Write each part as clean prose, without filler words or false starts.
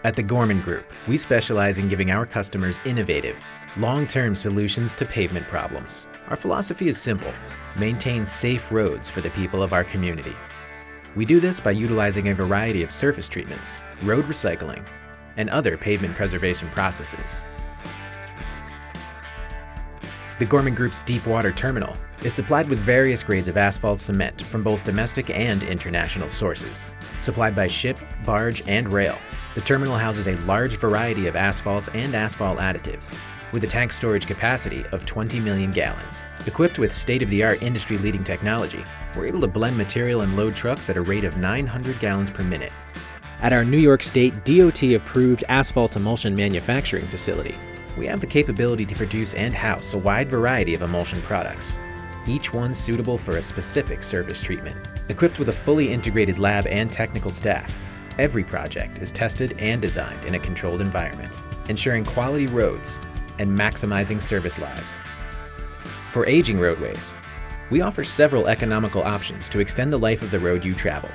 At the Gorman Group, we specialize in giving our customers innovative, long-term solutions to pavement problems. Our philosophy is simple: maintain safe roads for the people of our community. We do this by utilizing a variety of surface treatments, road recycling, and other pavement preservation processes. The Gorman Group's deep water terminal is supplied with various grades of asphalt cement from both domestic and international sources. Supplied by ship, barge, and rail, the terminal houses a large variety of asphalts and asphalt additives, with a tank storage capacity of 20 million gallons. Equipped with state-of-the-art industry-leading technology, we're able to blend material and load trucks at a rate of 900 gallons per minute. At our New York State DOT-approved asphalt emulsion manufacturing facility, we have the capability to produce and house a wide variety of emulsion products, each one suitable for a specific surface treatment. Equipped with a fully integrated lab and technical staff, every project is tested and designed in a controlled environment, ensuring quality roads and maximizing service lives. For aging roadways, we offer several economical options to extend the life of the road you travel.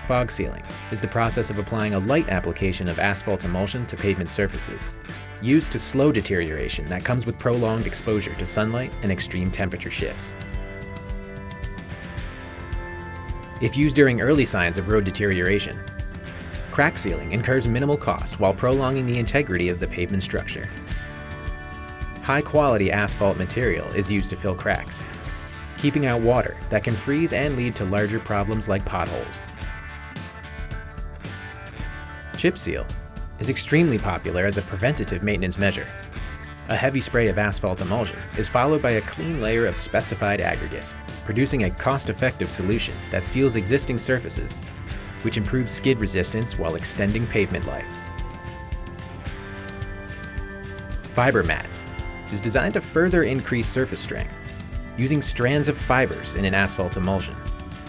Fog sealing is the process of applying a light application of asphalt emulsion to pavement surfaces, used to slow deterioration that comes with prolonged exposure to sunlight and extreme temperature shifts. If used during early signs of road deterioration, crack sealing incurs minimal cost while prolonging the integrity of the pavement structure. High-quality asphalt material is used to fill cracks, keeping out water that can freeze and lead to larger problems like potholes. Chip seal is extremely popular as a preventative maintenance measure. A heavy spray of asphalt emulsion is followed by a clean layer of specified aggregate, producing a cost-effective solution that seals existing surfaces, which improves skid resistance while extending pavement life. Fiber mat is designed to further increase surface strength, using strands of fibers in an asphalt emulsion.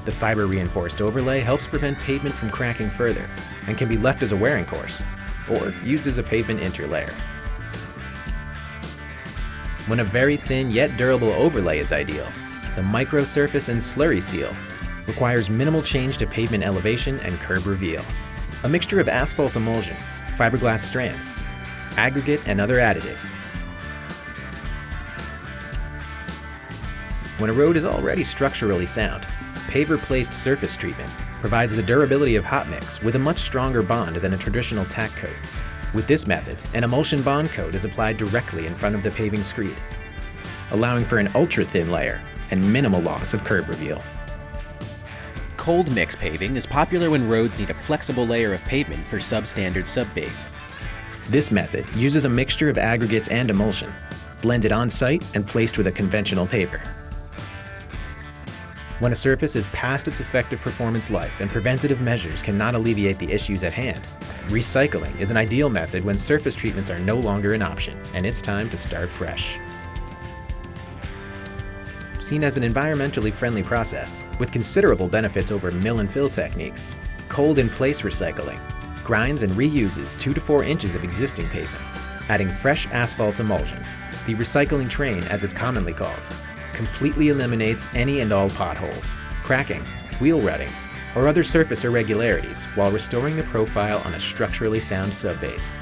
The fiber-reinforced overlay helps prevent pavement from cracking further and can be left as a wearing course or used as a pavement interlayer. When a very thin yet durable overlay is ideal, the microsurface and slurry seal requires minimal change to pavement elevation and curb reveal. A mixture of asphalt emulsion, fiberglass strands, aggregate, and other additives. When a road is already structurally sound, paver-placed surface treatment provides the durability of hot mix with a much stronger bond than a traditional tack coat. With this method, an emulsion bond coat is applied directly in front of the paving screed, allowing for an ultra-thin layer and minimal loss of curb reveal. Cold mix paving is popular when roads need a flexible layer of pavement for substandard subbase. This method uses a mixture of aggregates and emulsion, blended on-site and placed with a conventional paver. When a surface is past its effective performance life and preventative measures cannot alleviate the issues at hand, recycling is an ideal method when surface treatments are no longer an option and it's time to start fresh. Seen as an environmentally friendly process, with considerable benefits over mill and fill techniques, cold-in-place recycling grinds and reuses 2 to 4 inches of existing pavement, adding fresh asphalt emulsion, the recycling train as it's commonly called, completely eliminates any and all potholes, cracking, wheel rutting, or other surface irregularities while restoring the profile on a structurally sound subbase.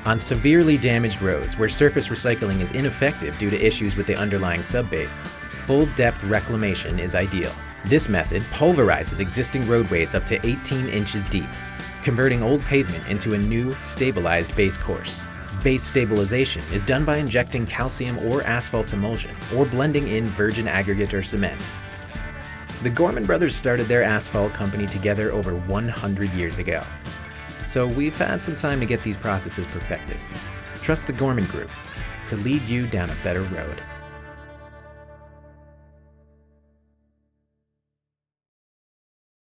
On severely damaged roads where surface recycling is ineffective due to issues with the underlying subbase, full-depth reclamation is ideal. This method pulverizes existing roadways up to 18 inches deep, converting old pavement into a new, stabilized base course. Base stabilization is done by injecting calcium or asphalt emulsion or blending in virgin aggregate or cement. The Gorman brothers started their asphalt company together over 100 years ago, so we've had some time to get these processes perfected. Trust the Gorman Group to lead you down a better road.